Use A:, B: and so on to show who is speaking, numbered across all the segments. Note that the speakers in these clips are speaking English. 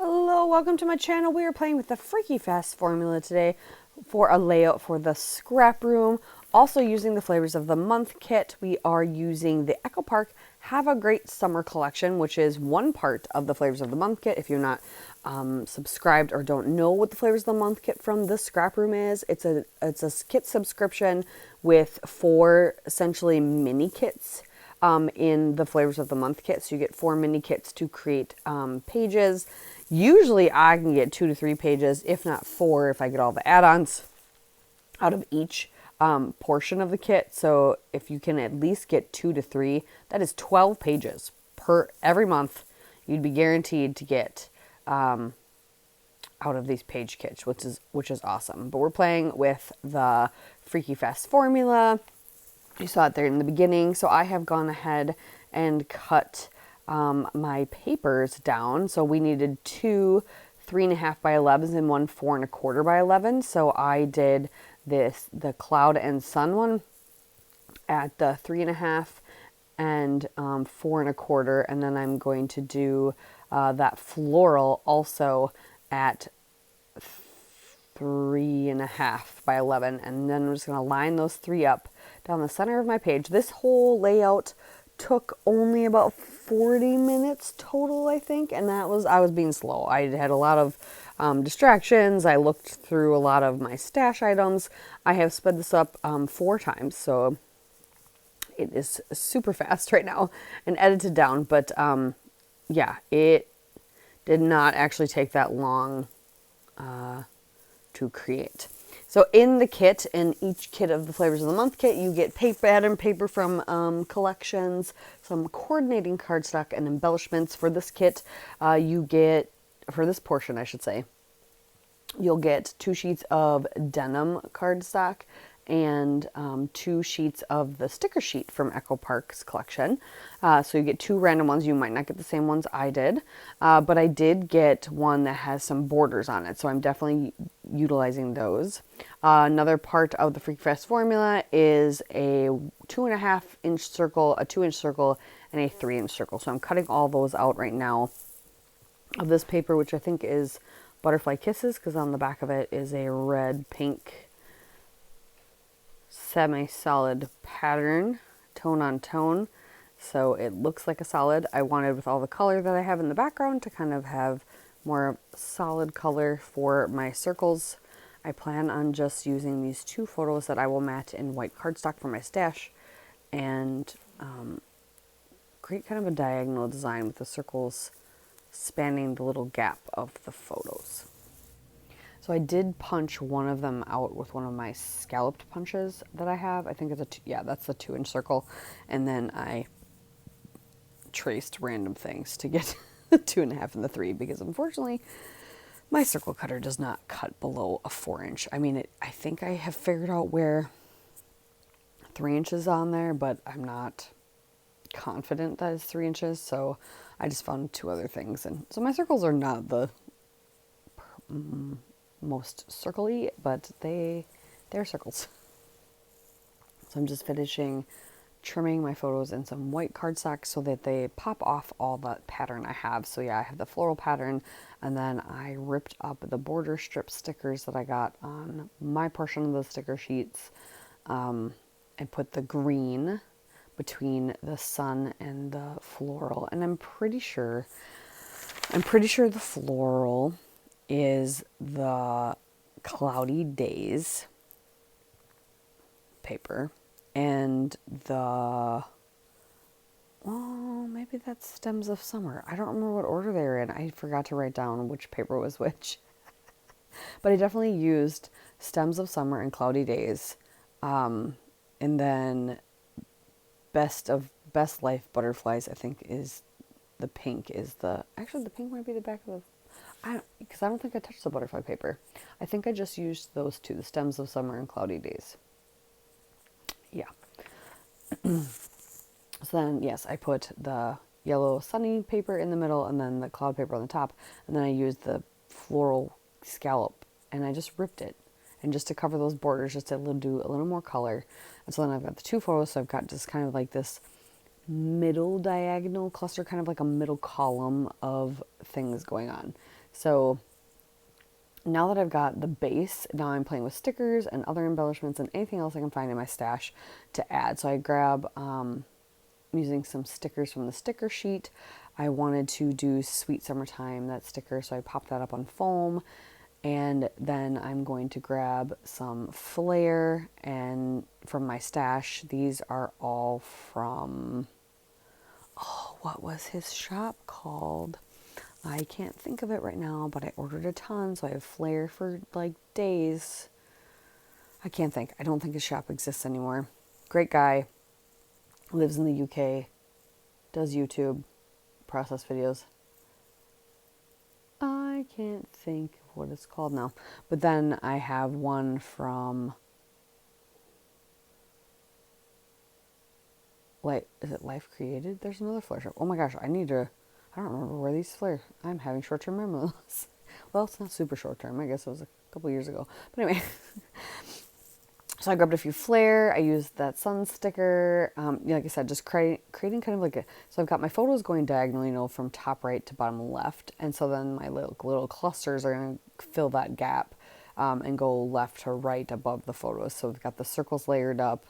A: Hello, welcome to my channel. We are playing with the Freaky Fast formula today for a layout for the scrap room. Also using the Flavors of the Month kit, we are using the Echo Park Have a Great Summer collection, which is one part of the Flavors of the Month kit. If you're not subscribed or don't know what the Flavors of the Month kit from the scrap room is, it's a kit subscription with 4 essentially mini kits in the Flavors of the Month kit. So you get 4 mini kits to create pages. Usually I can get 2 to 3 pages, if not 4, if I get all the add-ons out of each portion of the kit. So if you can at least get 2 to 3, that is 12 pages per every month. You'd be guaranteed to get out of these page kits, which is awesome. But we're playing with the Freaky Fast formula. You saw it there in the beginning. So I have gone ahead and cut my papers down. So we needed 2 3.5 by 11s and 1 4.25 by 11. So I did the cloud and sun one at the 3.5 and 4.25, and then I'm going to do that floral also at 3.5 by 11, and then I'm just going to line those 3 up down the center of my page. This whole layout took only about 40 minutes total, I think, and I was being slow. I had a lot of distractions. I looked through a lot of my stash items. I have sped this up 4 times, so it is super fast right now and edited down, but yeah, it did not actually take that long to create. So in the kit, in each kit of the Flavors of the Month kit, you get pattern paper from collections, some coordinating cardstock, and embellishments. For this kit, you get, for this portion I should say, you'll get 2 sheets of denim cardstock and 2 sheets of the sticker sheet from Echo Park's collection. So you get 2 random ones. You might not get the same ones I did, but I did get one that has some borders on it, so I'm definitely utilizing those. Another part of the Freaky Fast formula is a 2.5 inch circle, a 2 inch circle, and a 3 inch circle. So I'm cutting all those out right now of this paper, which I think is Butterfly Kisses, because on the back of it is a red pink semi-solid pattern, tone on tone, so it looks like a solid. I wanted, with all the color that I have in the background, to kind of have more solid color for my circles. I plan on just using these 2 photos that I will mat in white cardstock for my stash, and create kind of a diagonal design with the circles spanning the little gap of the photos. So I did punch one of them out with one of my scalloped punches that I have. I think it's that's the 2 inch circle. And then I traced random things to get the 2.5 and the 3, because unfortunately my circle cutter does not cut below a 4 inch. I mean, I think I have figured out where 3 inches on there, but I'm not confident that it's 3 inches. So I just found 2 other things. And so my circles are not the most circly, but they're circles. So I'm just finishing trimming my photos in some white cardstock so that they pop off all the pattern I have. So yeah, I have the floral pattern, and then I ripped up the border strip stickers that I got on my portion of the sticker sheets, and put the green between the sun and the floral. And I'm pretty sure the floral is the Cloudy Days paper, and maybe that's Stems of Summer. I don't remember what order they were in. I forgot to write down which paper was which. But I definitely used Stems of Summer and Cloudy Days, and then Best Life Butterflies, I think, is the pink. Actually, the pink might be the back of the, because I don't think I touched the butterfly paper. I think I just used those 2, the Stems of Summer and Cloudy Days. Yeah. So then, yes, I put the yellow sunny paper in the middle, and then the cloud paper on the top, and then I used the floral scallop, and I just ripped it. And just to cover those borders, just to do a little more color. And so then I've got the 2 photos, so I've got just kind of like this middle diagonal cluster, kind of like a middle column of things going on. So now that I've got the base, now I'm playing with stickers and other embellishments and anything else I can find in my stash to add. So I grab, using some stickers from the sticker sheet. I wanted to do Sweet Summertime, that sticker, so I popped that up on foam. And then I'm going to grab some flair and from my stash. These are all from, oh, what was his shop called? I can't think of it right now, but I ordered a ton, so I have flair for like days. I can't think. I don't think his shop exists anymore. Great guy. Lives in the UK. Does YouTube. Process videos. I can't think of what it's called now. But then I have one from, like, is it Life Created? There's another flare shop. Oh my gosh, I don't remember where these flare. I'm having short-term memory loss. Well, it's not super short-term. I guess it was a couple years ago. But anyway. So I grabbed a few flare. I used that sun sticker. Like I said, just creating kind of like a. So I've got my photos going diagonally, from top right to bottom left, and so then my little clusters are going to fill that gap, and go left to right above the photos. So we've got the circles layered up,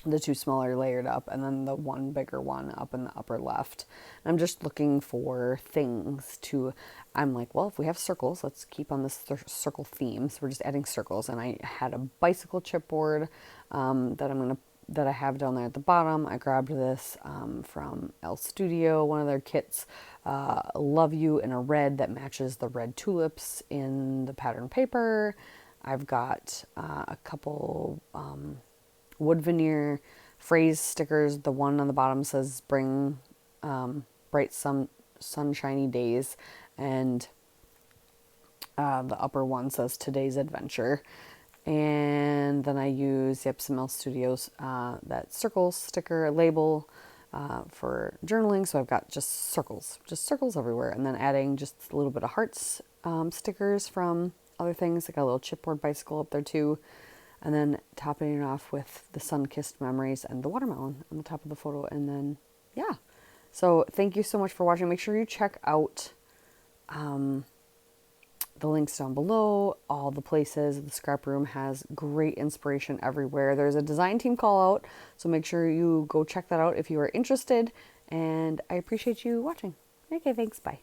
A: the two smaller layered up, and then the one bigger one up in the upper left. And I'm just looking for things to, I'm like, well, if we have circles, let's keep on this circle theme. So we're just adding circles. And I had a bicycle chipboard that I have down there at the bottom. I grabbed this from El Studio, one of their kits. Love You in a red that matches the red tulips in the pattern paper. I've got a couple wood veneer phrase stickers. The one on the bottom says bring bright sunshiny days, and the upper one says today's adventure. And then I use some El Studios that circle sticker label for journaling. So I've got just circles everywhere, and then adding just a little bit of hearts stickers from other things. I got a little chipboard bicycle up there too. And then topping it off with the sun-kissed memories and the watermelon on the top of the photo. And then, yeah. So thank you so much for watching. Make sure you check out the links down below. All the places. The Scrap Room has great inspiration everywhere. There's a design team call out. So make sure you go check that out if you are interested. And I appreciate you watching. Okay, thanks. Bye.